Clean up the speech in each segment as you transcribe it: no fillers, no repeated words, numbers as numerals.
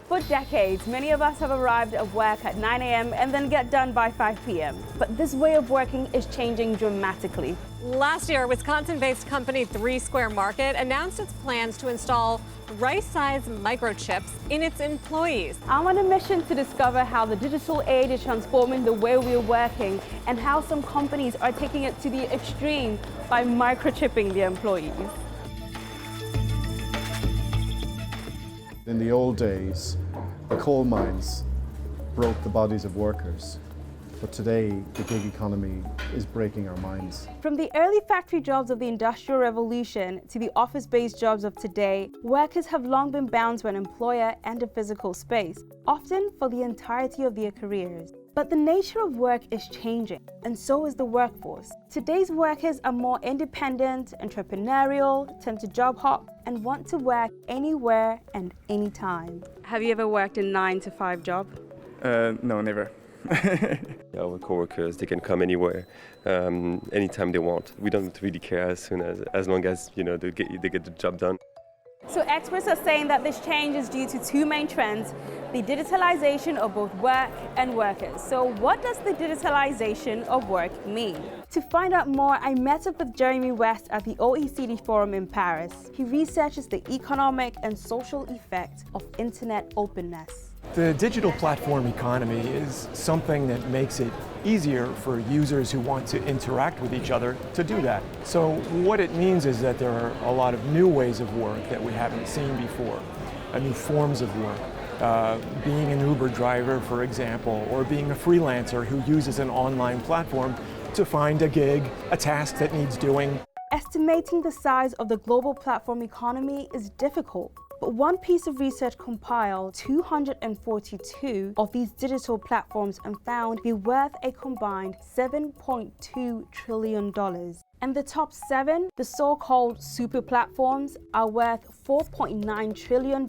For decades, many of us have arrived at work at 9 a.m. and then get done by 5 p.m. But this way of working is changing dramatically. Last year, Wisconsin-based company 3 Square Market announced its plans to install rice-sized microchips in its employees. I'm on a mission to discover how the digital age is transforming the way we're working and how some companies are taking it to the extreme by microchipping their employees. In the old days, the coal mines broke the bodies of workers. But today, the gig economy is breaking our minds. From the early factory jobs of the Industrial Revolution to the office-based jobs of today, workers have long been bound to an employer and a physical space, often for the entirety of their careers. But the nature of work is changing, and so is the workforce. Today's workers are more independent, entrepreneurial, tend to job hop, and want to work anywhere and anytime. Have you ever worked a 9-to-5 job? No, never. Our coworkers, they can come anywhere, anytime they want. We don't really care as long as they get the job done. So experts are saying that this change is due to 2 main trends: the digitalization of both work and workers. So what does the digitalization of work mean? To find out more, I met up with Jeremy West at the OECD Forum in Paris. He researches the economic and social effect of internet openness. The digital platform economy is something that makes it easier for users who want to interact with each other to do that. So what it means is that there are a lot of new ways of work that we haven't seen before, new forms of work. Being an Uber driver, for example, or being a freelancer who uses an online platform to find a gig, a task that needs doing. Estimating the size of the global platform economy is difficult. But one piece of research compiled 242 of these digital platforms and found they're worth a combined $7.2 trillion. And the top 7, the so-called super platforms, are worth $4.9 trillion,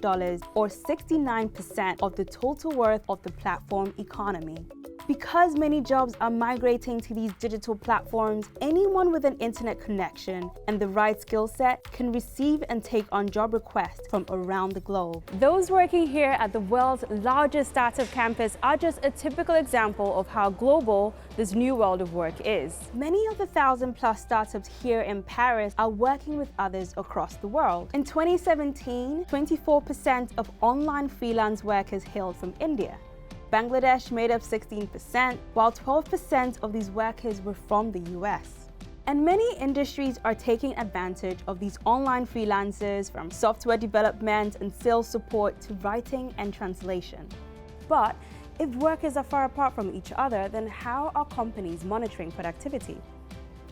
or 69% of the total worth of the platform economy. Because many jobs are migrating to these digital platforms, anyone with an internet connection and the right skill set can receive and take on job requests from around the globe. Those working here at the world's largest startup campus are just a typical example of how global this new world of work is. Many of the 1,000+ startups here in Paris are working with others across the world. In 2017, 24% of online freelance workers hailed from India. Bangladesh made up 16%, while 12% of these workers were from the US. And many industries are taking advantage of these online freelancers, from software development and sales support to writing and translation. But if workers are far apart from each other, then how are companies monitoring productivity?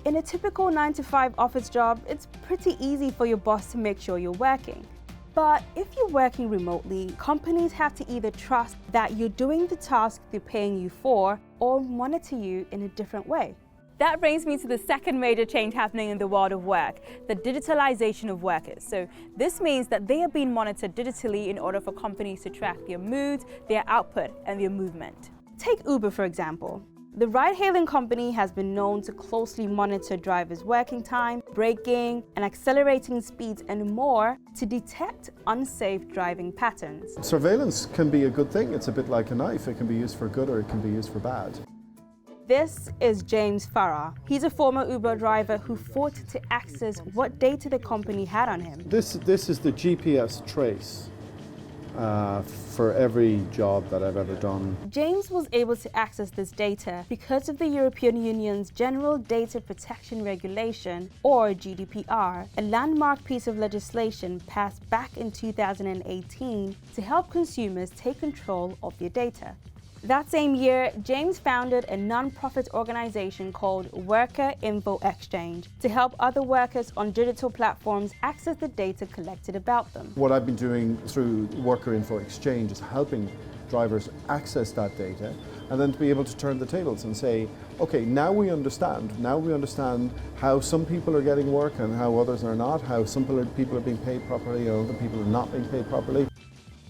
In a typical 9-to-5 office job, it's pretty easy for your boss to make sure you're working. But if you're working remotely, companies have to either trust that you're doing the task they're paying you for, or monitor you in a different way. That brings me to the second major change happening in the world of work, the digitalization of workers. So this means that they are being monitored digitally in order for companies to track their moods, their output, and their movement. Take Uber, for example. The ride-hailing company has been known to closely monitor drivers' working time, braking, and accelerating speeds and more to detect unsafe driving patterns. Surveillance can be a good thing. It's a bit like a knife. It can be used for good or it can be used for bad. This is James Farah. He's a former Uber driver who fought to access what data the company had on him. This is the GPS trace for every job that I've ever done. James was able to access this data because of the European Union's General Data Protection Regulation, or GDPR, a landmark piece of legislation passed back in 2018 to help consumers take control of their data. That same year, James founded a non-profit organization called Worker Info Exchange to help other workers on digital platforms access the data collected about them. What I've been doing through Worker Info Exchange is helping drivers access that data and then to be able to turn the tables and say, okay, now we understand how some people are getting work and how others are not, how some people are being paid properly and other people are not being paid properly.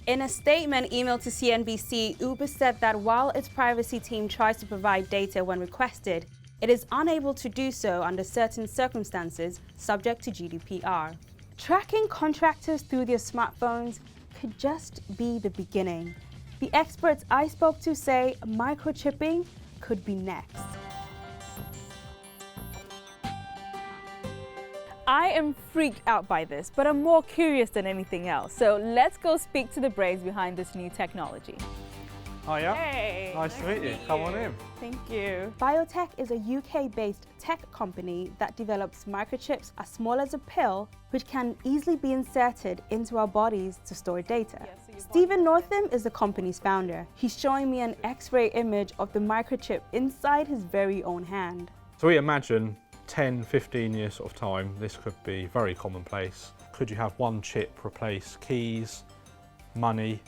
In a statement emailed to CNBC, Uber said that while its privacy team tries to provide data when requested, it is unable to do so under certain circumstances subject to GDPR. Tracking contractors through their smartphones, could just be the beginning. The experts I spoke to say microchipping could be next. I am freaked out by this, but I'm more curious than anything else. So let's go speak to the brains behind this new technology. Hiya. Hey, Nice to meet you. Come on in. Thank you. Biotech is a UK-based tech company that develops microchips as small as a pill, which can easily be inserted into our bodies to store data. Stephen Northam is the company's founder. He's showing me an X-ray image of the microchip inside his very own hand. So we imagine 10, 15 years sort of time, this could be very commonplace. Could you have one chip replace keys, money,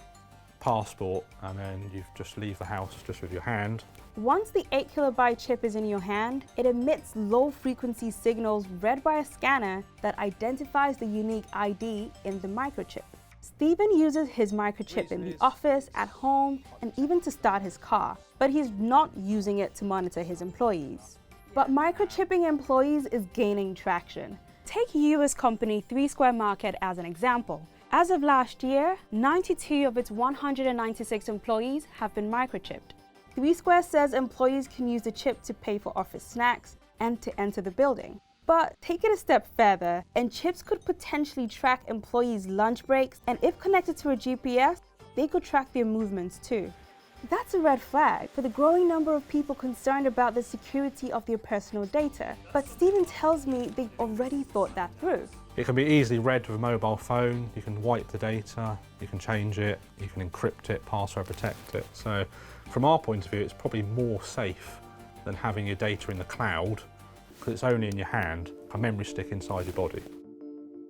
passport, and then you just leave the house just with your hand? Once the 8 kilobyte chip is in your hand, it emits low-frequency signals read by a scanner that identifies the unique ID in the microchip. Stephen uses his microchip in the office, at home, and even to start his car, but he's not using it to monitor his employees. But microchipping employees is gaining traction. Take US company 3 Square Market as an example. As of last year, 92 of its 196 employees have been microchipped. 3 Square says employees can use the chip to pay for office snacks and to enter the building. But take it a step further, and chips could potentially track employees' lunch breaks, and if connected to a GPS, they could track their movements too. That's a red flag for the growing number of people concerned about the security of their personal data. But Stephen tells me they've already thought that through. It can be easily read with a mobile phone. You can wipe the data, you can change it, you can encrypt it, password protect it. So from our point of view, it's probably more safe than having your data in the cloud, because it's only in your hand, a memory stick inside your body.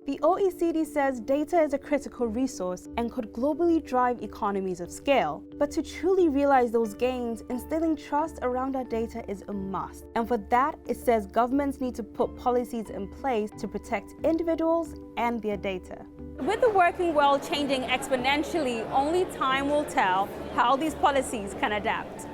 The OECD says data is a critical resource and could globally drive economies of scale. But to truly realize those gains, instilling trust around our data is a must. And for that, it says governments need to put policies in place to protect individuals and their data. With the working world changing exponentially, only time will tell how these policies can adapt.